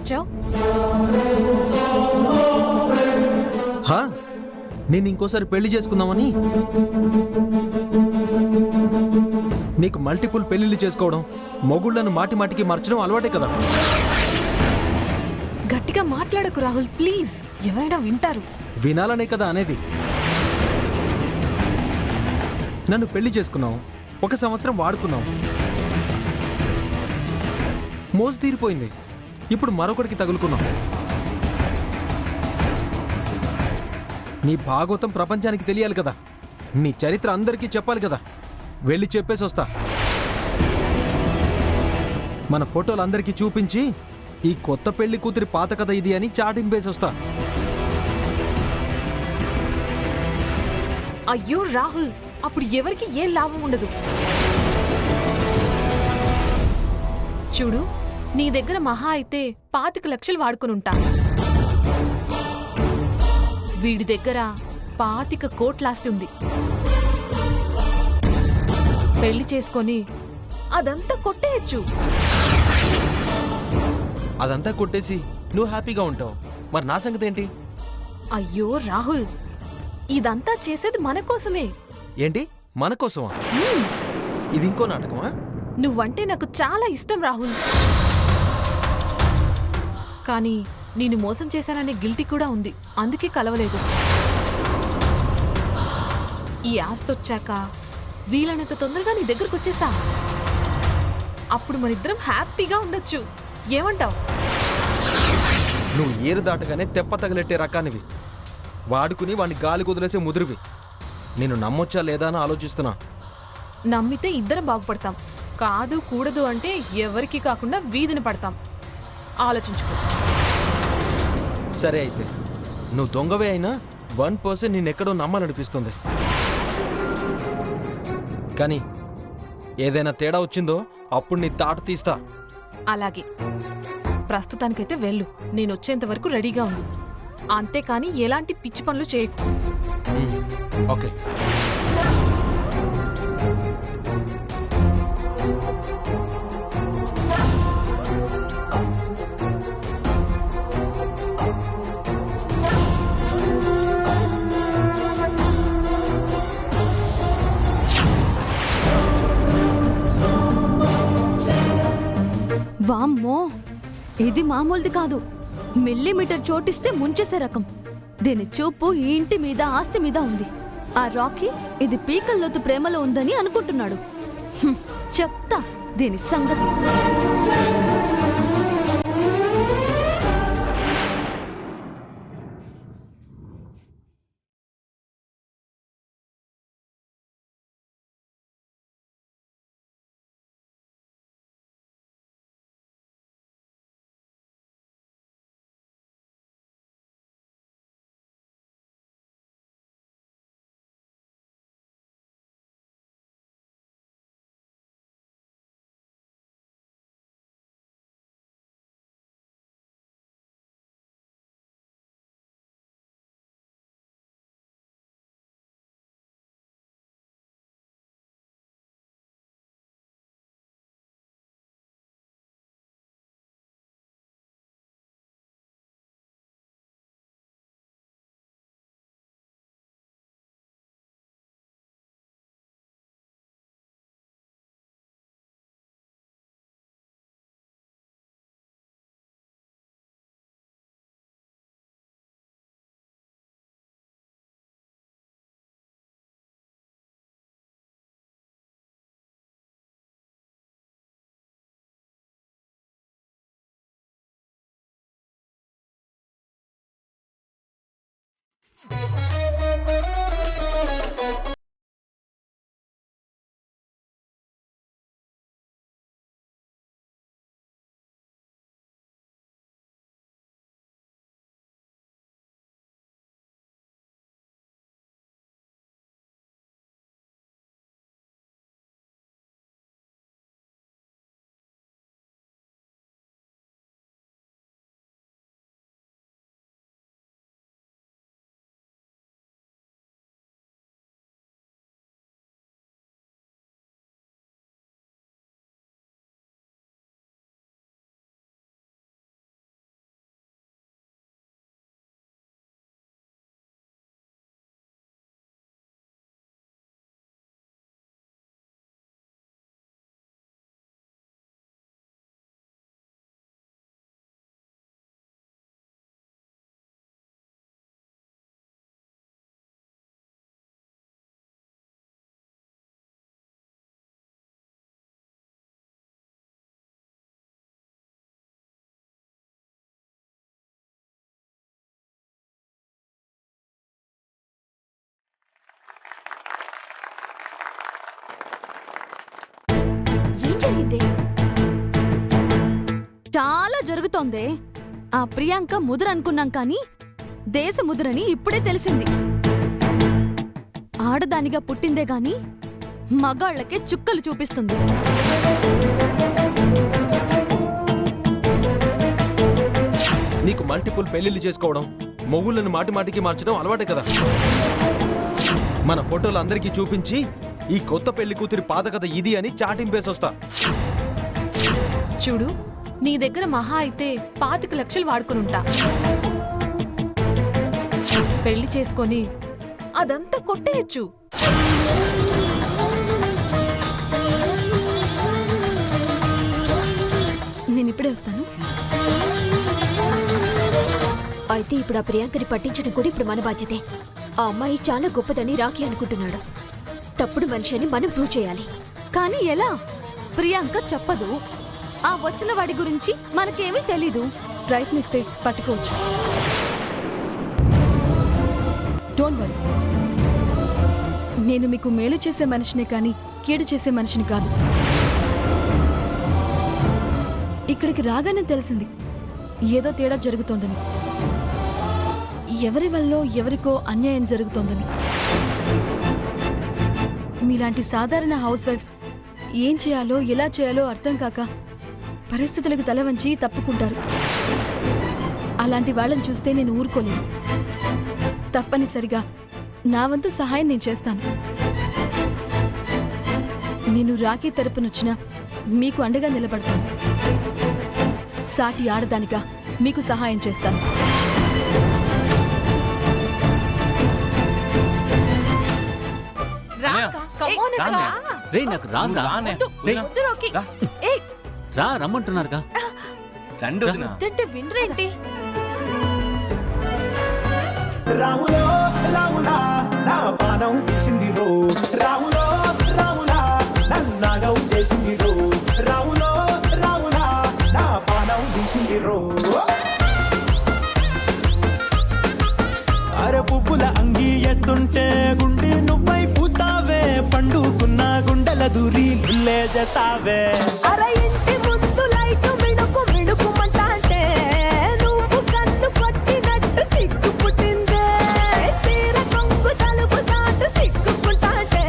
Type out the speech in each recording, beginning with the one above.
వచ్చావు? హా నేను ఇంకోసారి పెళ్లి చేసుకుందామని. నీకు మల్టిపుల్ పెళ్లిళ్ళు చేసుకోవడం, మొగుళ్లను మాటి మాటికి మార్చడం అలవాటే కదా. గట్టిగా మాట్లాడకు రాహుల్, ప్లీజ్. ఎవరైనా వింటారు. వినాలనే కదా అనేది. నన్ను పెళ్లి చేసుకున్నావు, 1 సంవత్సరం వాడుకున్నావు, మోజు తీరిపోయింది. ఇప్పుడు మరొకటికి తగులుకున్నావు. నీ భాగవతం ప్రపంచానికి తెలియాలి కదా. నీ చరిత్ర అందరికీ చెప్పాలి కదా. వెళ్ళి చెప్పేసి వస్తా. మన ఫోటోలు అందరికీ చూపించి ఈ కొత్త పెళ్లి కూతురి పాత కథ ఇది అని చాటింపేసి వస్తా. అయ్యో రాహుల్, అప్పుడు ఎవరికి ఏం లాభం ఉండదు. చూడు, నీ దగ్గర మహా అయితే 25 లక్షలు వాడుకుని ఉంటా. వీడి దగ్గర 25 కోట్ల ఆస్తి ఉంది. పెళ్లి చేసుకొని అదంతా కొట్టేయచ్చు. అదంతా కొట్టేసి నువ్వు హ్యాపీగా ఉంటావు. మరి నా సంగతి ఏంటి? అయ్యో రాహుల్, ఇదంతా చేసేది మన కోసమే. ఏంటి మన కోసమా? ఇది ఇంకో నాటకమా? నువ్వంటే నాకు చాలా ఇష్టం రాహుల్. కానీ నేను మోసం చేశాననే గిల్టీ కూడా ఉంది. అందుకే కలవలేదు. ఈ ఆస్తొచ్చాక వీలైనంత తొందరగా నీ దగ్గరకు వచ్చేస్తా. అప్పుడు మనిద్దరం హ్యాపీగా ఉండొచ్చు. ఏమంటావ్? నువ్వు ఏరు దాటగానే తెప్ప తగలెట్టే రకానివి. వాడుకుని వాడిని గాలి కుదిలేసే ముదురువి. నేను నమ్మొచ్చా లేదా అని ఆలోచిస్తున్నా. నమ్మితే ఇద్దరం బాగుపడతాం. కాదు కూడదు అంటే ఎవరికి కాకుండా వీధిని పడతాం. ఆలోచించుకో. సరే అయితే నువ్వు దొంగవే అయినా 1% నిన్నెక్కడో నమ్మననిపిస్తుంది. కానీ ఏదైనా తేడా వచ్చిందో అప్పుడు నీ తాట తీస్తా. అలాగే, ప్రస్తుతానికైతే వెళ్ళు. నేను వచ్చేంత వరకు రెడీగా ఉండు. అంతేకాని ఎలాంటి పిచ్చి పనులు చేయకు. ఓకే. వామ్మో, ఇది మామూలుది కాదు. మిల్లీమీటర్ చోటిస్తే ముంచేసే రకం. దీని చూపు ఈ ఇంటి మీద, ఆస్తి మీద ఉంది. ఆ రాకీ ఇది పీకల్లోతు ప్రేమలో ఉందని అనుకుంటున్నాడు. చెప్తా దీని సంగతి. జరుగుతోందే. ఆ ప్రియాంక ముదురు అనుకున్నాం కానీ దేశ ముదురని ఇప్పుడే తెలిసింది. ఆడదానిగా పుట్టిందే గాని మగాళ్ళకే చుక్కలు చూపిస్తుంది. నీకు మల్టిపుల్ పెళ్లిళ్ళు చేసుకోవడం, మొగుళ్ళను మాటి మాటికి మార్చడం అలవాటే కదా. మన ఫోటోలు అందరికీ చూపించి ఈ కొత్త పెళ్లి కూతురి పాత కథ ఇది అని చాటింపేసొస్తా. చూడు, నీ దగ్గర మహా అయితే 25 లక్షలు వాడుకునుంటా. పెళ్లి చేసుకొని అదంతా కొట్టేయచ్చు. నేను ఇప్పుడే వస్తాను. అయితే ఇప్పుడు ఆ ప్రియాంకని పట్టించడం కూడా ఇప్పుడు మన బాధ్యతే. ఆ అమ్మాయి చాలా గొప్పదని రాఖీ అనుకుంటున్నాడు. తప్పుడు మనిషి అని మనం ప్రూవ్ చేయాలి. కానీ ఎలా? ప్రియాంక చెప్పదు. ఆ వచ్చిన వాడి గురించి మనకేమీ తెలీదు. ప్రయత్నిస్తే పట్టుకోవచ్చు. Don't worry. నేను మీకు మేలు చేసే మనిషినే కానీ కీడు చేసే మనిషిని కాదు. ఇక్కడికి రాగానే తెలిసింది ఏదో తేడా జరుగుతోందని. ఎవరి వల్ల ఎవరికో అన్యాయం జరుగుతోందని. మీలాంటి సాధారణ హౌస్ వైఫ్స్ ఏం చేయాలో ఎలా చేయాలో అర్థం కాక పరిస్థితులకు తల వంచి తప్పుకుంటారు. అలాంటి వాళ్ళని చూస్తే నేను ఊరుకోలేను. తప్పనిసరిగా నా వంతు సహాయం నేను చేస్తాను. నేను రాఖీ తరపునొచ్చినా మీకు అండగా నిలబడతాను. సాటి ఆడదానిగా మీకు సహాయం చేస్తాను. నాకు రా రమ్మంటున్నారుగా. వినరేంటి? రాములో రాములా నా పానం తీసింది రో, రాములో రాములా నన్నాగం చేసింది రో, రాములో రాములా నా పానం తీసింది రో. అర పువ్వుల అంగి వేస్తుంటే గుండె నువ్వై పూస్తావే, పండుకున్న గుండెల దూరి గిల్లే చేస్తావే. అర ఇంటి ముందు లైట్ మిణుకు మిణుకుమంటే నువ్వు కన్ను కొట్టినట్టు సిగ్గు పుట్టిందే. సీర కొంగు తలుపు సాటు సిగ్గుకుంటాంటే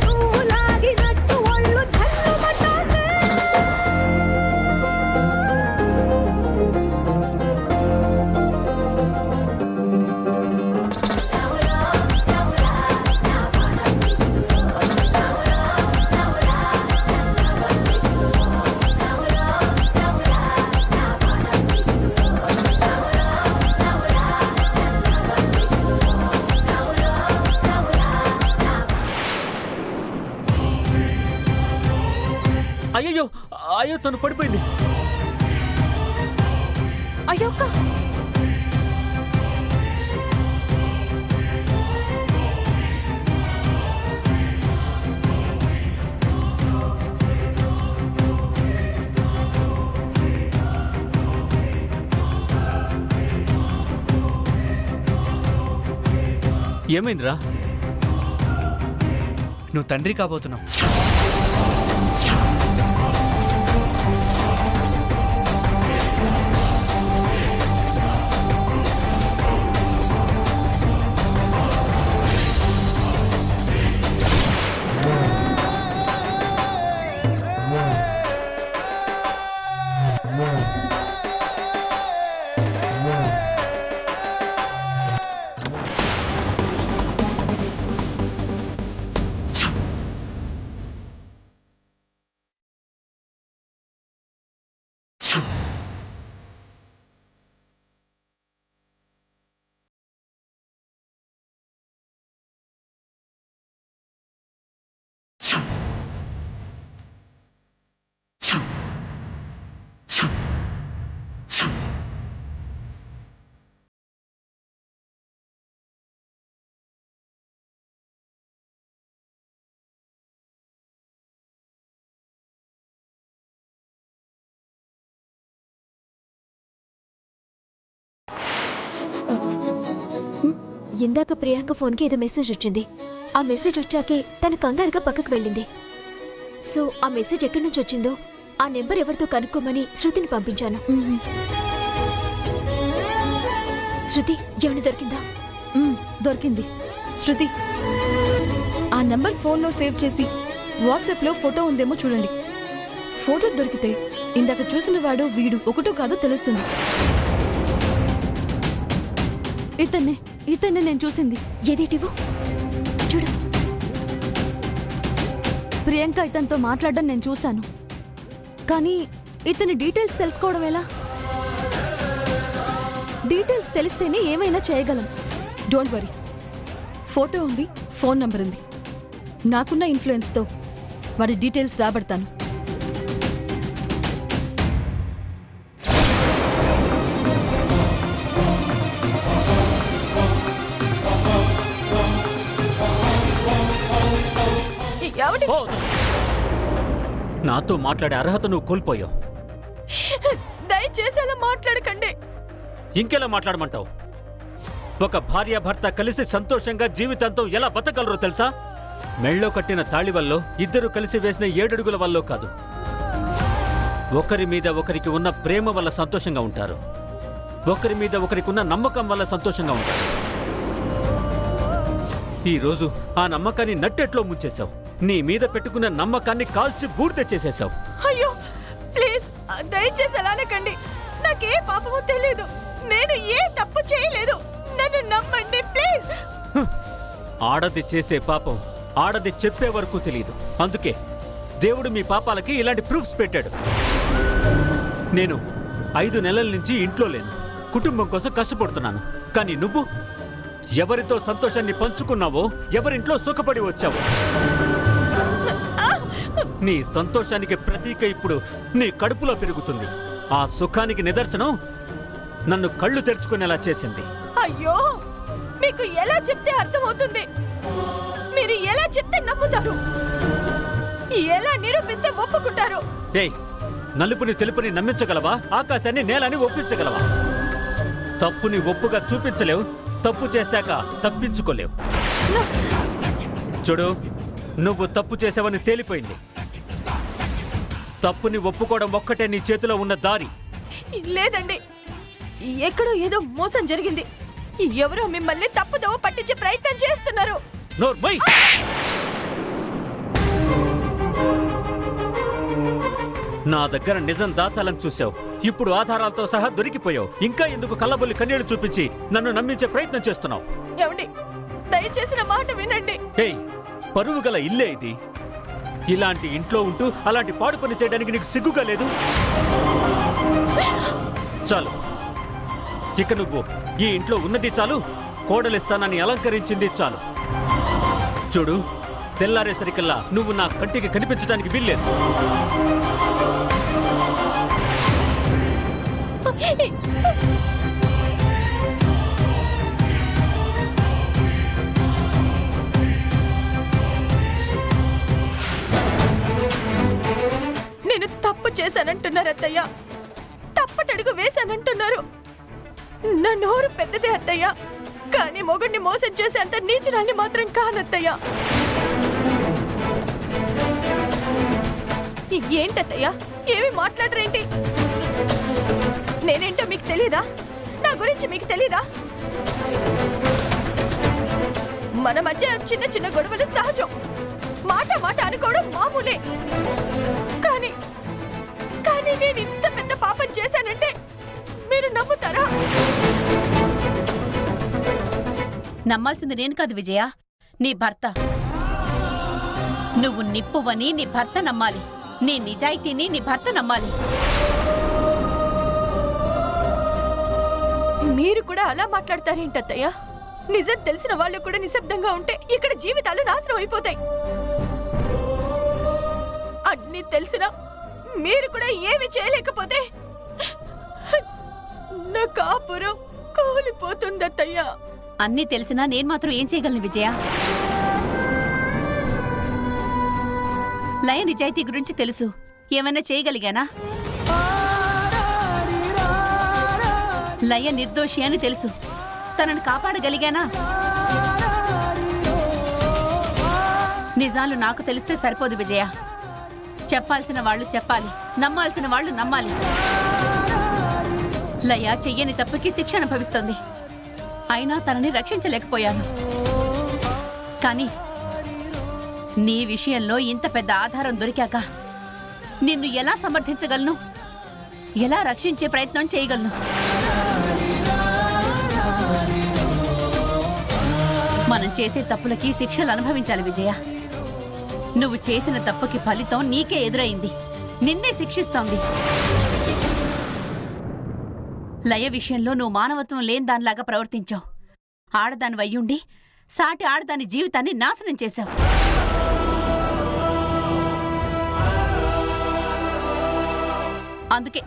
నువ్వు లాగినట్టు ఒళ్ళు జల్లుమంటాంటే. అయ్యో అయ్యో తను పడిపోయింది. అయ్యొక్క ఏమైందిరా? నువ్వు తండ్రి కాబోతున్నావు. ఇందాక ప్రియాంక ఫోన్కి ఏదో మెసేజ్ వచ్చింది. ఆ మెసేజ్ వచ్చాకే తను కంగారుగా పక్కకు వెళ్ళింది. సో ఆ మెసేజ్ ఎక్కడి నుంచి వచ్చిందో ఆ నెంబర్ ఎవరితో కనుక్కోమని శృతిని పంపించాను. శృతి ఏమైనా దొరికిందా? దొరికింది. శృతి, ఆ నంబర్ ఫోన్లో సేవ్ చేసి వాట్సాప్లో ఫోటో ఉందేమో చూడండి. ఫోటో దొరికితే ఇందాక చూసిన వాడు వీడు ఒకటో కాదో తెలుస్తుంది. ఇతన్నే నేను చూసింది. ఏదేటివు చూడు. ప్రియాంక ఇతనితో మాట్లాడడం నేను చూశాను, కానీ ఇతని డీటెయిల్స్ తెలుసుకోవడం ఎలా? డీటెయిల్స్ తెలిస్తేనే ఏమైనా చేయగలం. డోంట్ వరీ, ఫోటో ఉంది, ఫోన్ నంబర్ ఉంది. నాకున్న ఇన్ఫ్లుయెన్స్తో వాడి డీటెయిల్స్ రాబడతాను. ఓ, నాతో మాట్లాడే అర్హత నువ్వు కోల్పోయావు. దయచేసి అలా మాట్లాడకండి. ఇంకెలా మాట్లాడమంటావు? ఒక భార్యాభర్త కలిసి సంతోషంగా జీవితంతో ఎలా బతకగలరో తెలుసా? మెళ్ళో కట్టిన తాళి వల్ల, ఇద్దరు కలిసి వేసిన 7 అడుగుల వల్ల కాదు. ఒకరి మీద ఒకరికి ఉన్న ప్రేమ వల్ల సంతోషంగా ఉంటారు. ఒకరి మీద ఒకరికి ఉన్న నమ్మకం వల్ల సంతోషంగా ఉంటారు. ఈరోజు ఆ నమ్మకాన్ని నట్టెట్లో ముంచేశావు. నీ మీద పెట్టుకున్న నమ్మకాన్ని కాల్చి బూడిద చేసేశావు. అయ్యో ప్లీజ్, దయచేసి అలా అనకండి. నాకే పాపమో తెలియదు. నేను ఏ తప్పు చేయలేదు. నన్ను నమ్మండి ప్లీజ్. ఆడది చేసే పాపం ఆడది చెప్పే వరకు తెలియదు. అందుకే దేవుడు మీ పాపాలకి ఇలాంటి ప్రూఫ్స్ పెట్టాడు. నేను 5 నెలల నుంచి ఇంట్లో లేను. కుటుంబం కోసం కష్టపడుతున్నాను. కానీ నువ్వు ఎవరితో సంతోషాన్ని పంచుకున్నావో, ఎవరింట్లో సుఖపడి వచ్చావో, నీ సంతోషానికి ప్రతీక ఇప్పుడు నీ కడుపులో పెరుగుతుంది. ఆ సుఖానికి నిదర్శనం నన్ను కళ్ళు తెరుచుకునేలా చేసింది. అయ్యో, మీకు ఎలా చెప్తే అర్థమవుతుంది? మీరు ఎలా చెప్తే నమ్ముతారు? ఎలా నిరూపిస్తే ఒప్పుకుంటారు? ఏయ్, నలుపుని తెలుపుని నమ్మించగలవా? ఆకాశాన్ని నేలని ఒప్పించగలవా? తప్పుని ఒప్పుగా చూపించలేవు, తప్పు చేశాక తప్పించుకోలేవు. చూడు, నువ్వు తప్పు చేసావని తేలిపోయింది. తప్పుని ఒప్పుకోవడం ఒక్కటే నీ చేతిలో ఉన్న దారి. లేదండి, ఎక్కడో ఏదో మోసం జరిగింది. ఎవరో మిమ్మల్ని తప్పుదోవ పట్టించే ప్రయత్నం చేస్తున్నారు. నోర్మై! నా దగ్గర నిజం దాచాలని చూసావు. ఇప్పుడు ఆధారాలతో సహా దొరికిపోయావు. ఇంకా ఎందుకు కళ్ళబొల్లి కన్నీళ్లు చూపించి నన్ను నమ్మించే ప్రయత్నం చేస్తున్నావు? ఏమండి, దయచేసిన మాట వినండి. ఏయ్, పరువు గల ఇల్లే ఇది. ఇలాంటి ఇంట్లో ఉంటూ అలాంటి పాడు పని చేయడానికి నీకు సిగ్గుగా లేదు? చాలు, ఇక నువ్వు ఈ ఇంట్లో ఉన్నది చాలు. కోడలిస్తానని అలంకరించింది చాలు. చూడు, తెల్లారేసరికల్లా నువ్వు నా కంటికి కనిపించడానికి వీల్లేదు. నేను తప్పు చేశానంటున్నారు అత్తయ్య. తప్పటడుగు వేశానంటున్నారు. నా నోరు పెద్దదే అత్తయ్య, కానీ మొగుడిని మోసం చేసేంత నీచురాల్ని మాత్రం కానత్తయ్య. ఏంటత్తయ్య, ఏమి మాట్లాడరేంటి? నేనేంటో మీకు తెలీదా? నా గురించి మీకు తెలీదా? మన మధ్య చిన్న చిన్న గొడవలు సహజం. మాట మాట అనుకోవడం మామూలే. కానీ కానీ నేను ఇంత పెద్ద పాపం చేశానంటే మీరు నమ్ముతారా? నమ్మాల్సింది నేను కాదు విజయ, నీ భర్త. నువ్వు నిప్పువని నీ భర్త నమ్మాలి. నీ నిజాయితీని నీ భర్త నమ్మాలి. మీరు కూడా అలా మాట్లాడతారేంటత్తయ్య? నిజం తెలిసిన వాళ్ళు కూడా నిశ్శబ్దంగా ఉంటే ఇక్కడ జీవితాలు నాశనం అయిపోతాయి. అన్నీ తెలిసినా మీరు కూడా ఏమి చేయలేకపోతే నా కాపురం కూలిపోతుందత్తయ్య. అన్నీ తెలిసినా నేను మాత్రం ఏం చేయగలను విజయ? లయ నిజాయితీ గురించి తెలుసు. ఏమైనా చేయగలిగానా? లయ నిర్దోషి అని తెలుసు. తనను కాపాడగలిగానా? నిజాలు నాకు తెలిస్తే సరిపోదు విజయ. చెప్పాల్సిన వాళ్ళు చెప్పాలి, నమ్మాల్సిన వాళ్ళు నమ్మాలి. లయ చెయ్యని తప్పుకి శిక్ష అనుభవిస్తోంది. అయినా తనని రక్షించలేకపోయాను. కానీ నీ విషయంలో ఇంత పెద్ద ఆధారం దొరికాక నిన్ను ఎలా సమర్థించగలను, ఎలా రక్షించే ప్రయత్నం చేయగలను? మనం చేసే తప్పులకి శిక్షలు అనుభవించాలి విజయ. నువ్వు చేసిన తప్పుకి ఫలితం నీకే ఎదురైంది, నిన్నే శిక్షిస్తోంది. లయ విషయంలో నువ్వు మానవత్వం లేని దానిలాగా ప్రవర్తించావు. ఆడదాని వయ్యుండి సాటి ఆడదాని జీవితాన్ని నాశనం చేశావు. అందుకే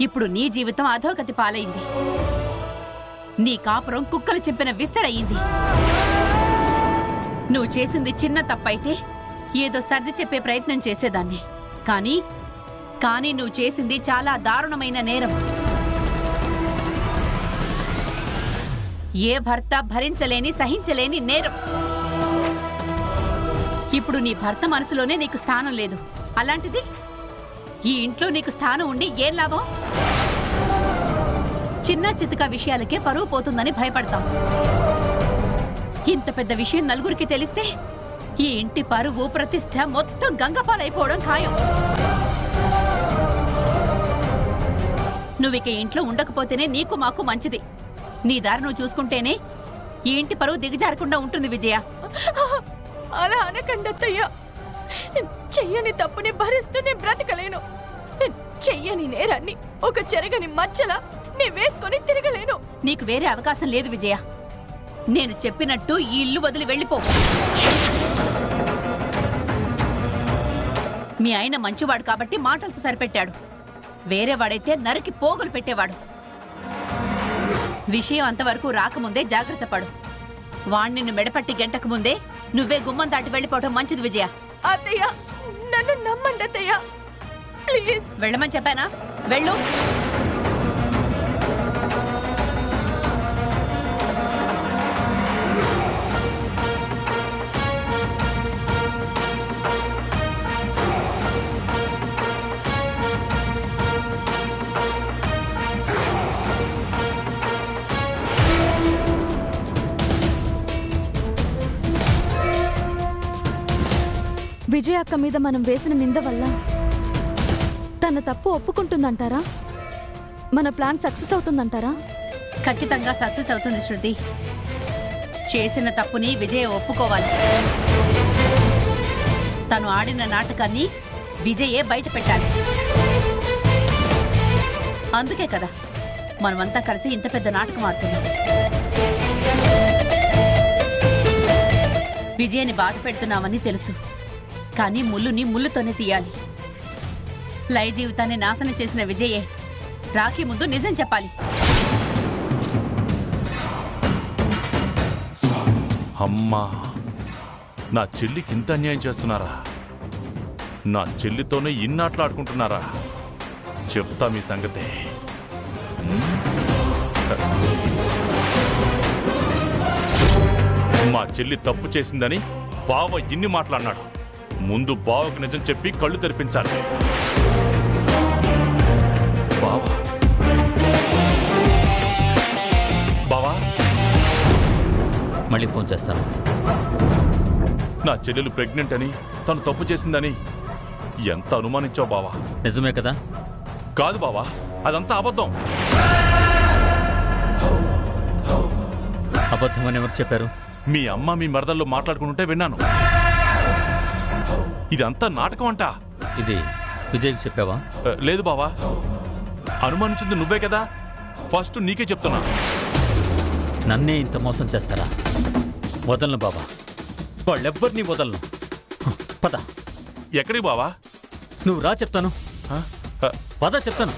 ఇప్పుడు నీ జీవితం అధోగతి పాలైంది. నీ కాపురం కుక్కలు చింపిన విస్తరయ్యింది. నువ్వు చేసింది చిన్న తప్పైతే ఏదో సర్ది చెప్పే ప్రయత్నం చేసేదాన్ని. కానీ నువ్వు చేసింది చాలా దారుణమైన నేరం. ఏ భర్త భరించలేని సహించలేని నేరం. ఇప్పుడు నీ భర్త మనసులోనే నీకు స్థానం లేదు. అలాంటిది ఈ ఇంట్లో నీకు స్థానం ఉండి ఏం లాభం? చిన్న చితక విషయాలకే పరువు పోతుందని భయపడతాం. ఇంత పెద్ద విషయం నలుగురికి తెలిస్తే ఈ ఇంటి పరువు ప్రతిష్ట మొత్తం గంగపాలైపోవడం ఖాయం. నువ్విక ఇంట్లో ఉండకపోతేనే నీకు మాకు మంచిది. నీ దారి నువ్వు చూసుకుంటేనే ఈ ఇంటి పరువు దిగజారకుండా ఉంటుంది విజయ. అలా అనకండి అత్తయ్య. చెయ్యని తప్పుని భరిస్తూ నేను బ్రతకలేను. చెయ్యని నేరాన్ని ఒక చెరగని మచ్చలా నీ వేసుకొని తిరగలేను. నీకు వేరే అవకాశం లేదు విజయ. నేను చెప్పినట్టు ఈ ఇల్లు వదిలి వెళ్ళిపో. మీ ఆయన మంచివాడు కాబట్టి మాటలతో సరిపెట్టాడు. వేరేవాడైతే నరికి పోగులు పెట్టేవాడు. విషయం అంతవరకు రాకముందే జాగ్రత్త పడు. వాణ్ణి నిన్ను మెడపట్టి గంటకు ముందే నువ్వే గుమ్మం దాటి వెళ్ళిపోవటం మంచిది విజయ. అత్తయ్య నన్ను నమ్మండి అత్తయ్య, ప్లీజ్. వెళ్ళమని చెప్పానా? వెళ్ళు. విజయ అక్క మీద మనం వేసిన నింద వల్ల తన తప్పు ఒప్పుకుంటుందంటారా? మన ప్లాన్ సక్సెస్ అవుతుందంటారా? ఖచ్చితంగా సక్సెస్ అవుతుంది శృతి. చేసిన తప్పుని విజయ ఒప్పుకోవాలి. తను ఆడిన నాటకాన్ని విజయే బయట పెట్టాలి. అందుకే కదా మనమంతా కలిసి ఇంత పెద్ద నాటకం ఆడుతున్నాం. విజయని బాధ పెడుతున్నామని తెలుసు, కానీ ముళ్ళుని ముళ్ళుతోనే తీయాలి. లయ జీవితాన్ని నాశనం చేసిన విజయే రాఖీ ముందు నిజం చెప్పాలి. అమ్మా, నా చెల్లికి ఇంత అన్యాయం చేస్తున్నారా? నా చెల్లితోనే ఇన్నాట్లాడుకుంటున్నారా? చెప్తా మీ సంగతే. మా చెల్లి తప్పు చేసిందని బావ ఇన్ని మాట్లాడినాడు. ముందు బావకు నిజం చెప్పి కళ్ళు తెరిపించాలి. బావా బావా మళ్ళీ ఫోన్ చేస్తాను. నా చెల్లెలు ప్రెగ్నెంట్ అని, తను తప్పు చేసిందని ఎంత అనుమానించావు బావా? నిజమే కదా? కాదు బావా, అదంతా అబద్ధం. అబద్ధం అని ఎవరు చెప్పారు? మీ అమ్మ మీ మరదల్లో మాట్లాడుకుంటుంటే విన్నాను. ఇదంతా నాటకం అంట. ఇది విజయ్కి చెప్పావా? లేదు బావా, అనుమానించింది నువ్వే కదా. ఫస్ట్ నీకే చెప్తున్నా. నన్నే ఇంత మోసం చేస్తారా? వదలను బాబా, వాళ్ళెవ్వరినీ వదలను. పద. ఎక్కడికి బావా? నువ్వు రా చెప్తాను. ఆ? పద చెప్తాను.